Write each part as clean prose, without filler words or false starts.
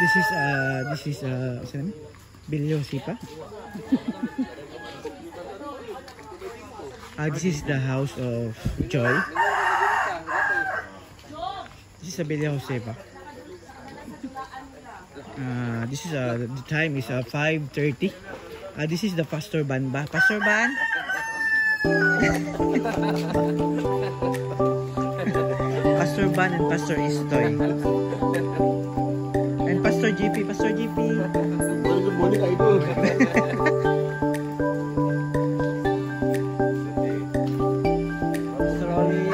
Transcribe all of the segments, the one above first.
This is Bilyo Sipa. This is the house of Joy. This is a Bilyo Sipa. This is the time is 5:30. This is the Pastor Ban ba? Pastor Ban? Pastor Ban and Pastor Istoy. And Pastor GP, Pastor GP. Good morning, idol. Pastor Oli.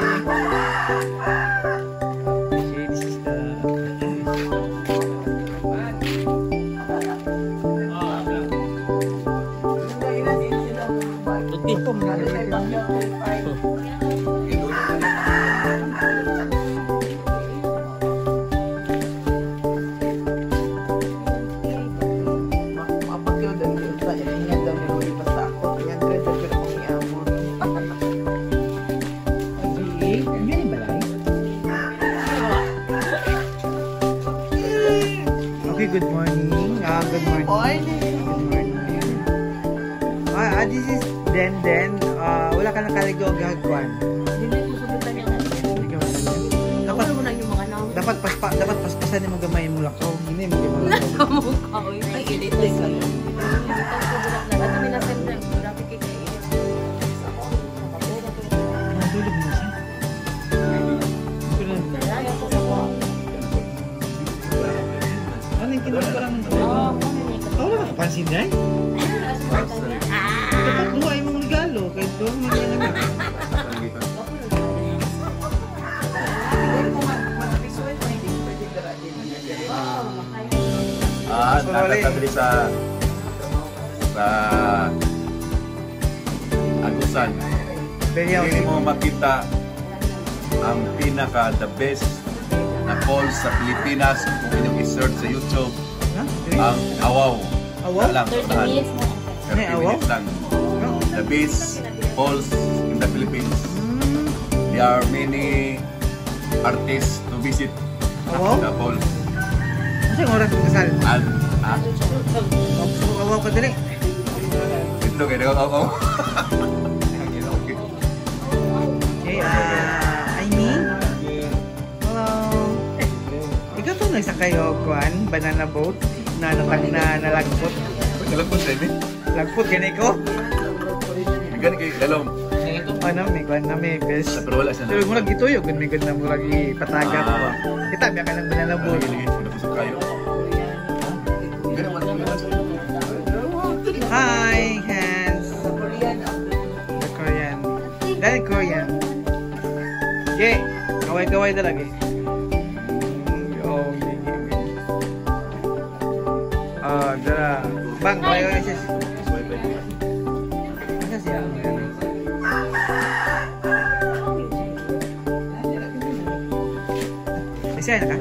Okay, this is the good morning. Good morning. Good morning. This is Den. Wala ka nakaligo gagawin. Dapat paspasan mo gamay mo lakaw. Hindi mo gamay. Nakamukha ko. Ay, ilit din kayo. At minasin na. Grabe kay kayo. Natulog mo siya. Ano yung tinulog ko lang ng tulog? Wala ka pansin dahil? Dapat buhay mong regalo. Kahit doon mo niya naman. Nakatagli sa Agusan. Hindi mo makita ang pinaka the best na falls sa Pilipinas kung inyong i-search sa YouTube. Ang Awaw. Awaw? 30 minutes mo. 30 minutes lang. The best falls in the Philippines. There are many artists to visit the falls. Kasi yung oras ng kasal? Awaw ka dali. Ito kayo, awaw. Okay, Aimee? Hello. Ikaw to nagsakayo, Kwan? Banana boat? Na nalagpot? Nalagpot sa ini? Lagpot, ganay ko? Gani kayo, dalom. Ano, may Kwan na may best. Pero wala siya na. Pero murag ituyog, may good na murag ipatagat. Kita, biya ka ng banana boat. Nagpusok kayo. Hi, hands. The Korean. Dahil Korean. Okay, kaway-kaway talaga eh. Dara. Bang, kaway-kaway siya. Masa siya? Isa na ka?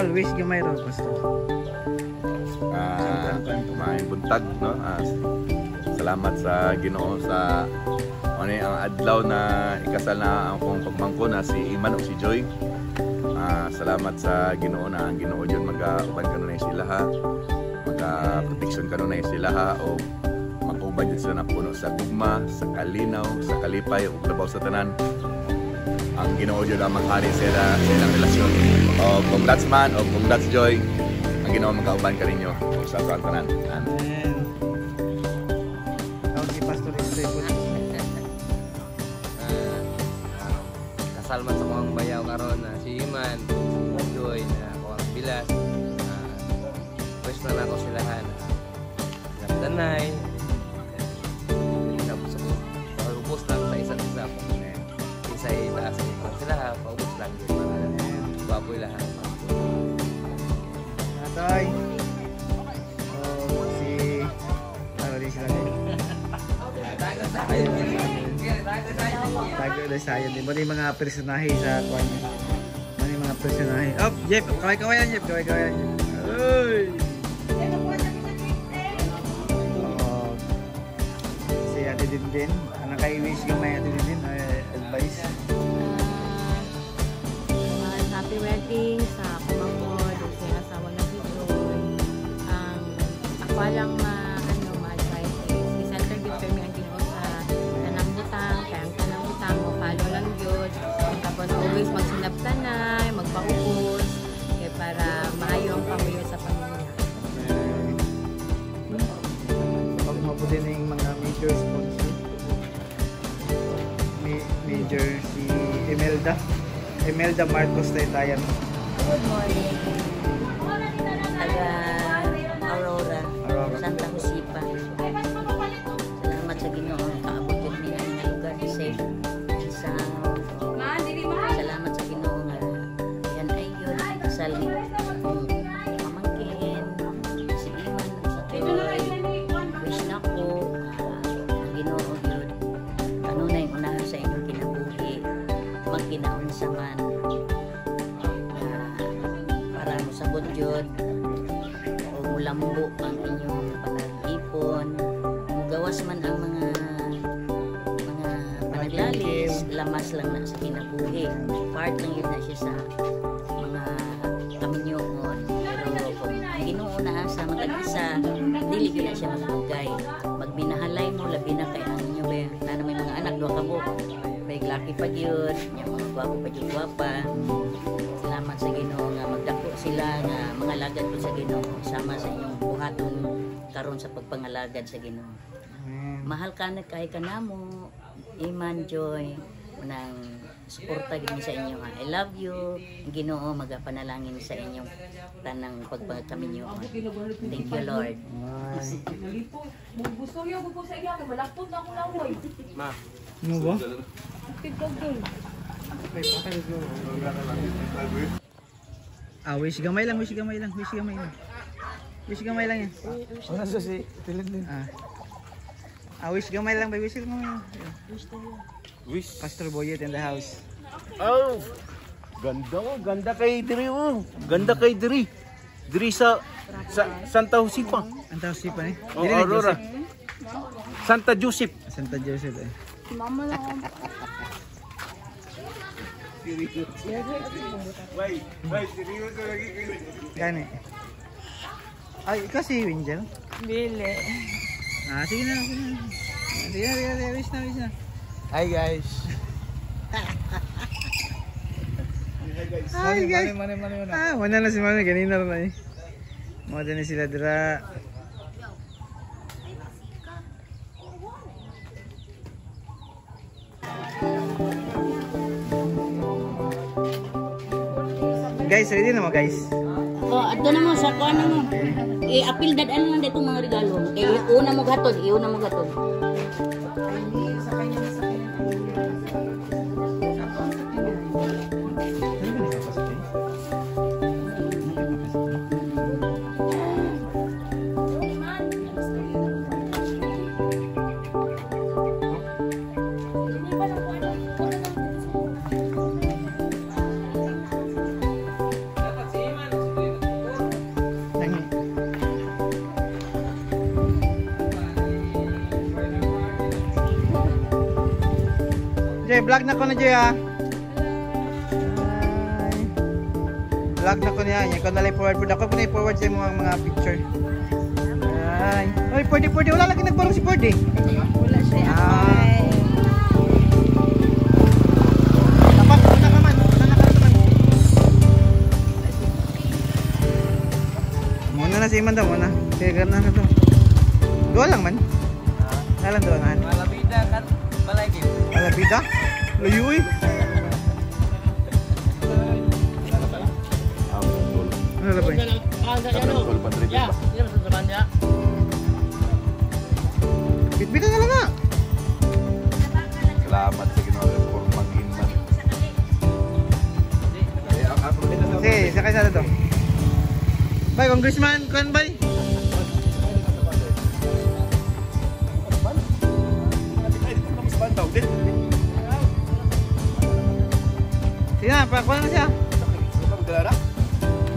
Always gamay raw, Pastor. May buntag, no? Salamat sa Ginoo sa ang adlaw na ikasal na akong pagmangko na si Iman o si Joy. Salamat sa Ginoo na ang Ginoo yun mag-uban kanunay sila ha. Mag-protection kanunay sila ha o mag-uban dyan sila na puno sa gugma, sa kalinaw, sa kalipay o labaw sa tanan. Ang Ginoo yun ang mag-ari sa ilang relasyon. O kung that's man o kung that's Joy, ang Ginoo mag-uban ka ninyo sa tanan. Amen. Okay, Pastor Istoy po. Kasal man Iman, Joy na ako ang bilas. Pwes na ako silahan. Nagdanay. Tapos ako, paubos lang sa isa't isa po. Isa itaas ko sila, paubos lang din. Baboy lahat. Natay. Si ano din sila din. Tago na sayo din. Muna yung mga personahe sa kwan. Muna yung mga personahe. Oh, Jeff! Kaway-kawayan, Jeff! Kaway-kawayan, Jeff! Uy! Si Ate Dindin. Ano kay-wish ka may Ate Dindin? Advice? Happy wedding sa kumangkod sa asawa na si Joy. Ako lang ma-advise is i-center good for me ang Ginoo sa tanang butang, kaya ang tanang butang mo follow lang yun. Tapos always magsinabtanay, magpahubos para maayo ang pamilya sa pamilya. Pag mo din yung mga major sponsor. Major si Imelda Marcos Taytayan. Good morning. Taga Aurora. Santa Josipa. Salamat sa Ginoo. Kaabot yun niya nga lugar safe. Salamat sa Ginoo nga yan ay yun. Kasal ni pamangkin. Si Iman. Si Joy. Wish na ko. Ang Ginoo yun. Ano na yung unahan sa inyong kinabuhi. Magkinaon sa man. Para mo sabot yun. O mulambo ang inyong panag-ipon. Mugawas man ang mga panaglalis. Lamas lang na sa kinabuhi. Part lang yun na siya sa mga kaminyoon. Pero kung Ginoo na sa mag-isa, dili yun na siya magbugay. Magbinahalay mo, labi na kay ang inyo ba. Na may mga anak, doon ka mo. May laki pa yun. Yung mga gwapo pa yun, gwapa. Salamat sa Ginoo nga magdako sila nga mga lagad ko sa Ginoo sama sa inyong buhaton karon sa pagpangalagad sa Ginoo. Mahal ka na kay kanamo, Iman, Joy, unang suporta gid sa inyo nga. I love you. Ginoo magapanalangin sa inyong tanang pagpagkaminyo. Thank you, Lord. Ma. Ano ba? Wish gamay lang. Wish gamay lang yan. Ano sa si Tilindin? Wish gamay lang, wish gamay lang. Wish. Pastor Boyet in the house. Oh! Ganda kay Diri oh. Ganda kay Diri. Diri sa Santa Josipa. Ang tawag si pa ni? Oh, Aurora. Santa Joseph. Santa Joseph eh. Mama lang. Gani. Ay, ikaw si Winjel? Bili. Sige na. Wish na. Hi guys. Hi guys. Wala na si Mami. Kanina na eh. Mga din sila dira. Guys, ready na mo guys? Adto na mo sa kuan mo. I-apil dadan lang ditong mga regalo. Kay una mo gatod. Jay, vlog na ko na Jay ha. Vlog na ko niya. Yan ko nalay forward. Ako po na forward sa mga picture. Ay, Pordy. Wala lagi nagbarong si Pordy. Wala siya. Dapat, una ka man. Muna na si Iman daw. Sige, gana na to. Dua lang man. Nalang doon na. Malabida kan balay gid. Malabida? Layo eh. Ano labay? Tol Padre ba? Bitbitan na lang nga. Salamat sa Ginoo for mag-inman. Sige, sakay sa to. Bay, Congressman, kuan bay? Sige na, pakuha na siya.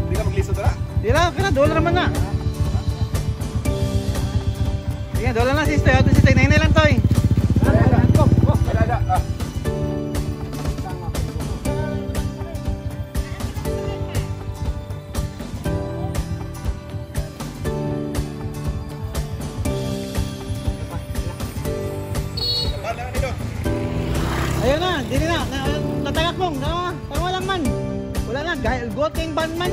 Hindi ka maglisod na? Di lang, kaya doon naman na. Sige, doon lang na sister. Ito sister, nainay lang to eh. Ayun na, dili na. Natagak mong, tama lang man. Wala na, goting ban man.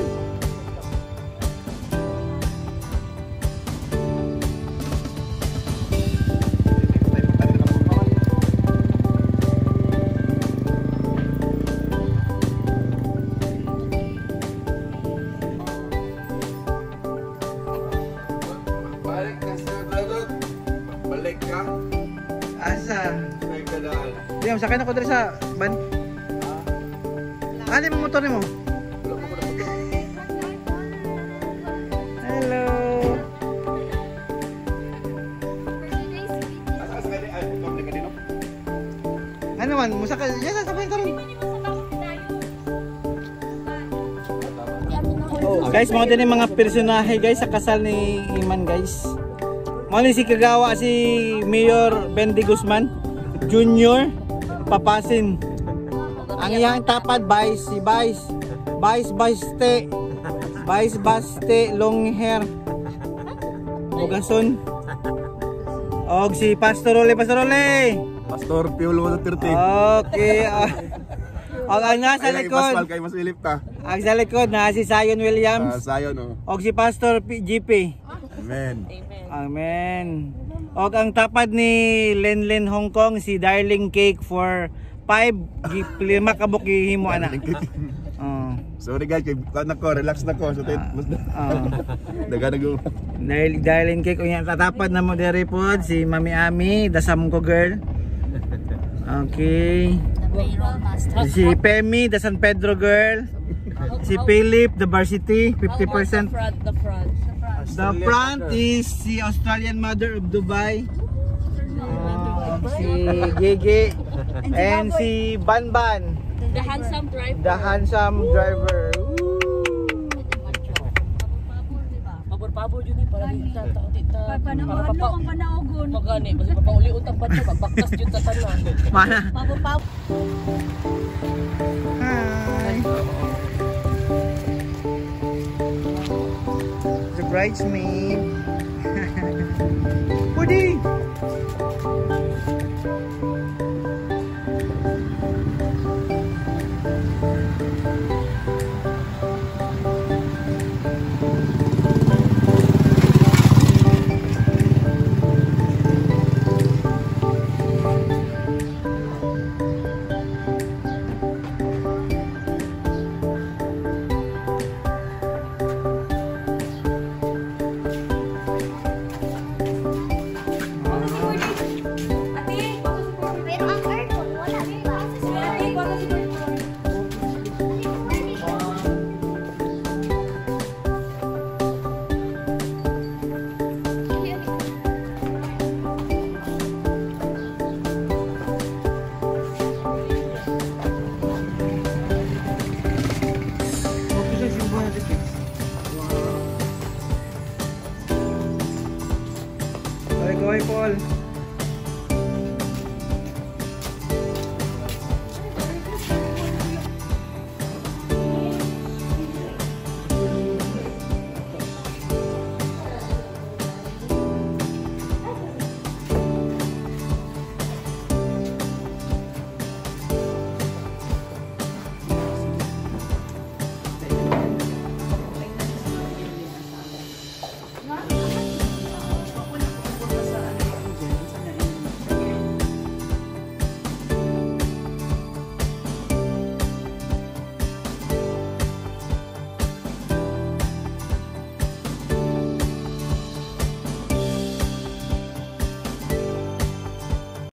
Balik ka sa Dragon. Balik ka. Asa? Balik ka daan. Di, sakay na ko dali sa ban. Ano yung motor mo? Hello. Ano man, musaka, yan sasabay ka rin. Guys, mga din yung mga personahe guys sa kasal ni Iman guys. Mga si Kagawa, si Mayor Bendy Guzman Jr. Papasin. Ang iyang tapad si Vice Baste long hair. Ugason. Og si Pastor Ole. Pastor Piolo Duterte. Okay. Og ang nasa likod. Kay Mas Philip ta. Ang sa likod na si Zion Williams. Sayon no. Og si Pastor GP. Amen. Amen. Og ang tapad ni Lenlen Hong Kong si Darling Cake for 5 5 kabuk himo ana. Oh. Sorry guys, relax na ko. So daga nag Darling Cake unya tatapad na mo dere pod si Mami Ami, dasam ko girl. Okay. Si Pemi, the San Pedro girl. Si Philip, the Varsity, 50%. The front is si Australian mother of Dubai. Si Gigi and si Banban, The handsome driver. the handsome driver. Pabor-pabor yun eh, para di ta Panahon kang panaogon. magani, kasi papauli utang pa ito, magbaktas yun sa tanan. Mana? Pabor-pabor. Hi. The bridesmaid. Pudi.